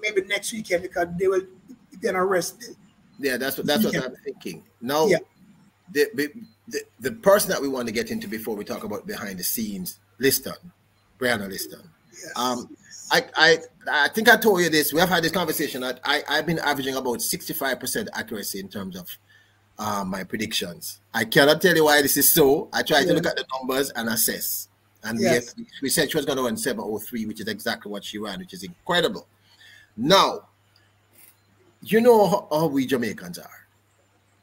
maybe next weekend because they will then arrest. Yeah, that's what I'm thinking. Now, yeah. the person that we want to get into before we talk about behind the scenes, Lyston, Brianna Lyston. Yes. I think I told you this. We have had this conversation. I've been averaging about 65% accuracy in terms of my predictions. I cannot tell you why this is so. I try to look at the numbers and assess. And we said she was going to run 7:03, which is exactly what she ran, which is incredible. Now, you know how we Jamaicans are.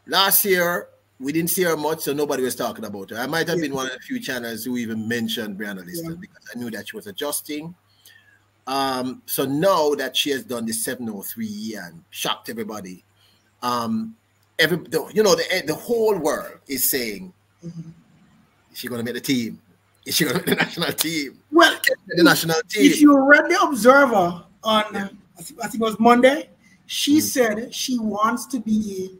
Last year, we didn't see her much, so nobody was talking about her. I might have been one of the few channels who even mentioned Brianna Lyston because I knew that she was adjusting. So now that she has done the 7:03 and shocked everybody, the whole world is saying, is she going to make the team? Is she going to make the national team? Well, the national team. If you read the Observer on, I think it was Monday, she said she wants to be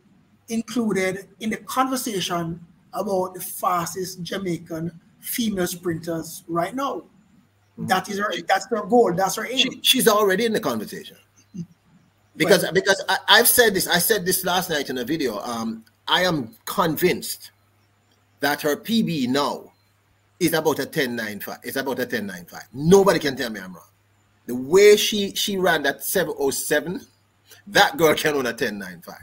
included in the conversation about the fastest Jamaican female sprinters right now. That's her goal. That's her aim. She's already in the conversation. Because I've said this. I said this last night in a video. I am convinced that her PB now is about a 10.95. It's about a 10.95. Nobody can tell me I'm wrong. The way she ran that 7:07, that girl can run a 10.95.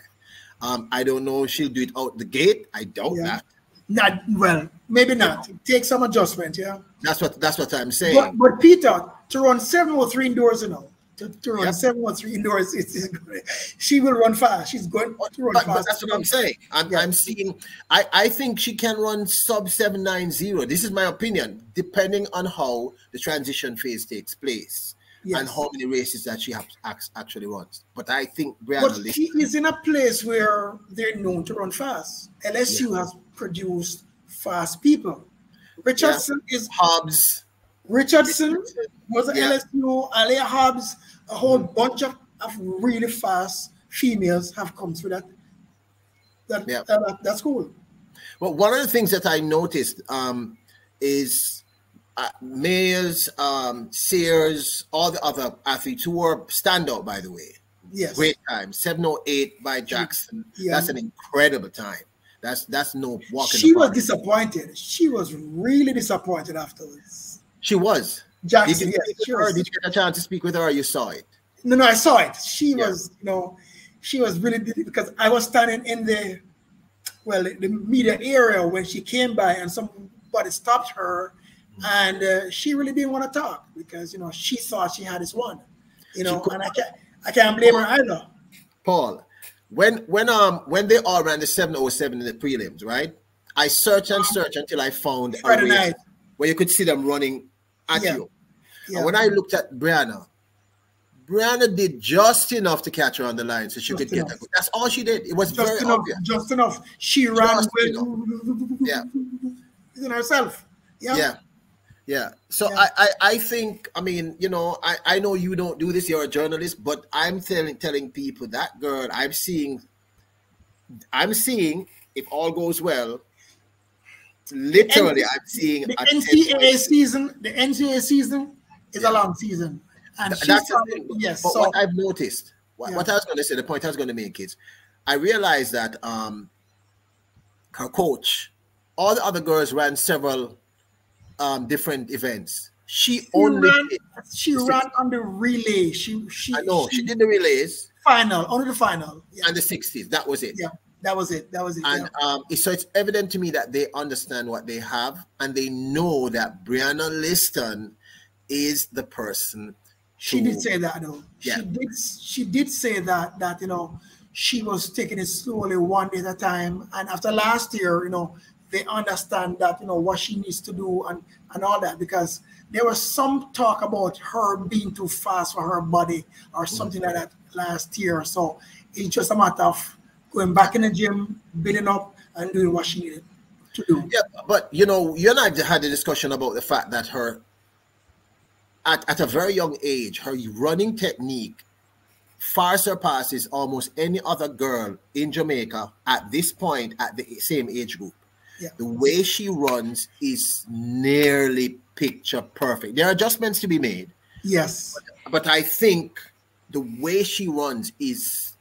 I don't know if she'll do it out the gate. I doubt that. Not well, maybe not. Take some adjustment, That's what I'm saying. But Peter, to run 7:03 indoors, to run 7:03 indoors, she will run fast. She's going to run fast. But that's what I'm saying. I'm seeing. I think she can run sub 790. This is my opinion, depending on how the transition phase takes place. And how many races that she actually runs. But I think Brianna she is in a place where they're known to run fast. LSU has produced fast people. Richardson is Hobbs. Richardson was at LSU. Alia Hobbs, a whole bunch of really fast females have come through that school. Well, one of the things that I noticed is Mayers, Sears, all the other athletes who were standout, by the way. Yes. Great time. 7:08 by Jackson. That's an incredible time. That's no walking. She was disappointed. She was really disappointed afterwards. She was. Jackson, did you get a chance to speak with her or you saw it? No, I saw it. She was, she was really, because I was standing in the media area when she came by and somebody stopped her. And she really didn't want to talk because she thought she had this one, and I can't blame her either. Paul, when they all ran the 7:07 in the prelims, right? I searched and searched until I found a race where you could see them running at you. And when I looked at Brianna did just enough to catch her on the line so she could get her. That's all she did. It was just very enough, obvious. Just enough. She ran in herself. Yeah. So I think, I know you don't do this, you're a journalist, but I'm telling people that girl, I'm seeing, if all goes well, literally I'm seeing the NCAA season. The NCAA season is a long season. And that's the thing. Yes. But what I've noticed, what I was going to say, the point I was going to make is, I realized that her coach, all the other girls ran several different events. She ran on the relay. I know she did the relays. Only the final. And the 60s. That was it. Yeah, that was it. And so it's evident to me that they understand what they have and they know that Brianna Lyston is the person. She did say that though. Yeah. She did say that she was taking it slowly, one day at a time. And after last year, they understand that what she needs to do and all that, because there was some talk about her being too fast for her body or something like that last year. So it's just a matter of going back in the gym, building up and doing what she needed to do. Yeah, but you and I had a discussion about the fact that her at a very young age, her running technique far surpasses almost any other girl in Jamaica at this point at the same age group. Yeah. The way she runs is nearly picture perfect. There are adjustments to be made. Yes. But I think the way she runs is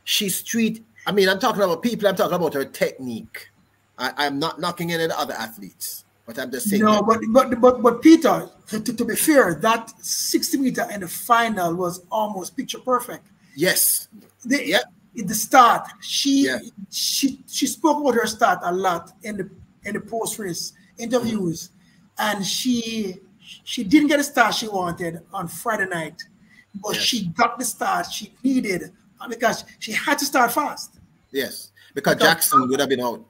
she's street. I mean, I'm talking about people. I'm talking about her technique. I'm not knocking any of the other athletes, but I'm just saying. No, but Peter, to be fair, that 60-meter in the final was almost picture perfect. Yes. In the start, she spoke about her start a lot in the post race interviews, and she didn't get the start she wanted on Friday night, but she got the start she needed because she had to start fast. Yes, because Jackson would have been out.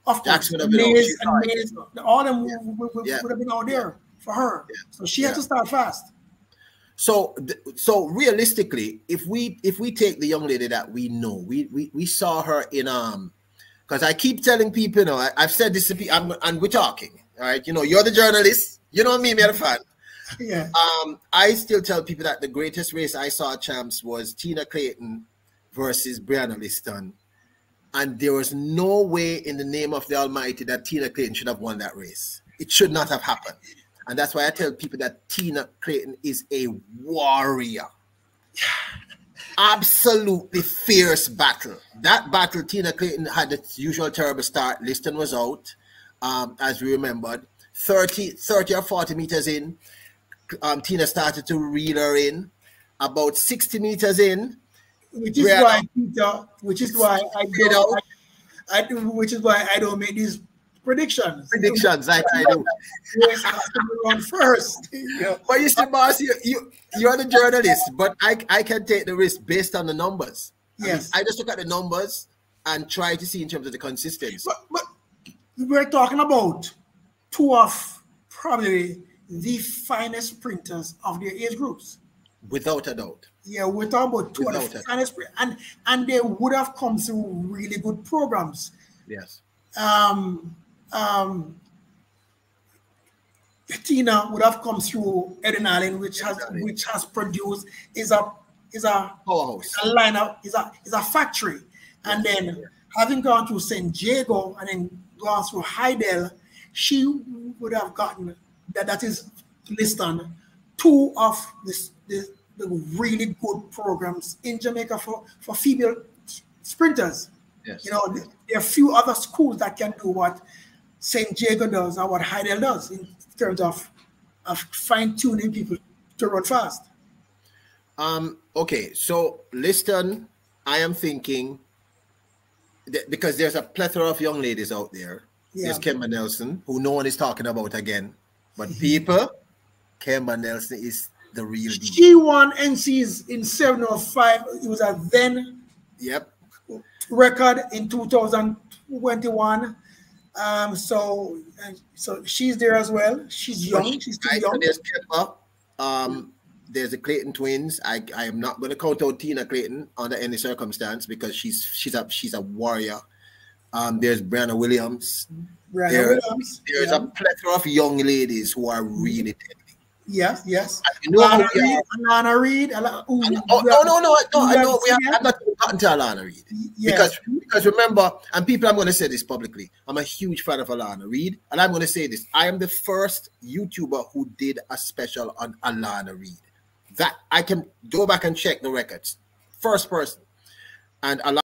Of course, all of them would have been out there for her. Yeah. So she had to start fast. So realistically, if we take the young lady that we know, we saw her in because I keep telling people, you know, I've said this to people, and we're talking, all right. You know, you're the journalist. You know me, I'm a fan. Yeah. I still tell people that the greatest race I saw at Champs was Tina Clayton versus Brianna Lyston. And there was no way in the name of the Almighty that Tina Clayton should have won that race. It should not have happened. And that's why I tell people that Tina Clayton is a warrior. Absolutely fierce battle. That battle, Tina Clayton had the usual terrible start. Lyston was out, as we remembered. 30 or 40 meters in, Tina started to reel her in. About 60 meters in, which is why, Peter, which is why I don't make these predictions. Like I do. Yes, has to be run first. Yeah. But you see, boss, you're the journalist, but I can take the risk based on the numbers. Yes. I just look at the numbers and try to see in terms of the consistency. But we're talking about two of probably the finest sprinters of their age groups. Without a doubt. Yeah, we're talking about two of the finest, and they would have come through really good programs. Yes. Tina would have come through Eden Allen, which has produced is a powerhouse, a lineup, is a factory, and then having gone through San Diego and then gone through Heidel, she would have gotten that is Lyston, two of the really good programs in Jamaica for female sprinters. Yes. You know, there are a few other schools that can do what St. Diego does or what Heidel does in terms of fine-tuning people to run fast. Okay, so Lyston, I am thinking, because there's a plethora of young ladies out there. Yeah. There's Kemba Nelson, who no one is talking about again. But people, Kemba Nelson is the real deal. She won NCs in 705. It was a then record in 2021. So she's there as well. She's young. She's still young. There's Kemba. There's the Clayton twins. I am not going to count out Tina Clayton under any circumstance because she's a warrior. There's Brianna Williams. There's a plethora of young ladies who are really deadly. Yes. You know Alana Reid. No. I know we have not gotten to Alana Reid. Yes. Because remember, and people, I'm going to say this publicly, I'm a huge fan of Alana Reid, and I'm going to say this. I am the first YouTuber who did a special on Alana Reid. That I can go back and check the records. First person. And Alana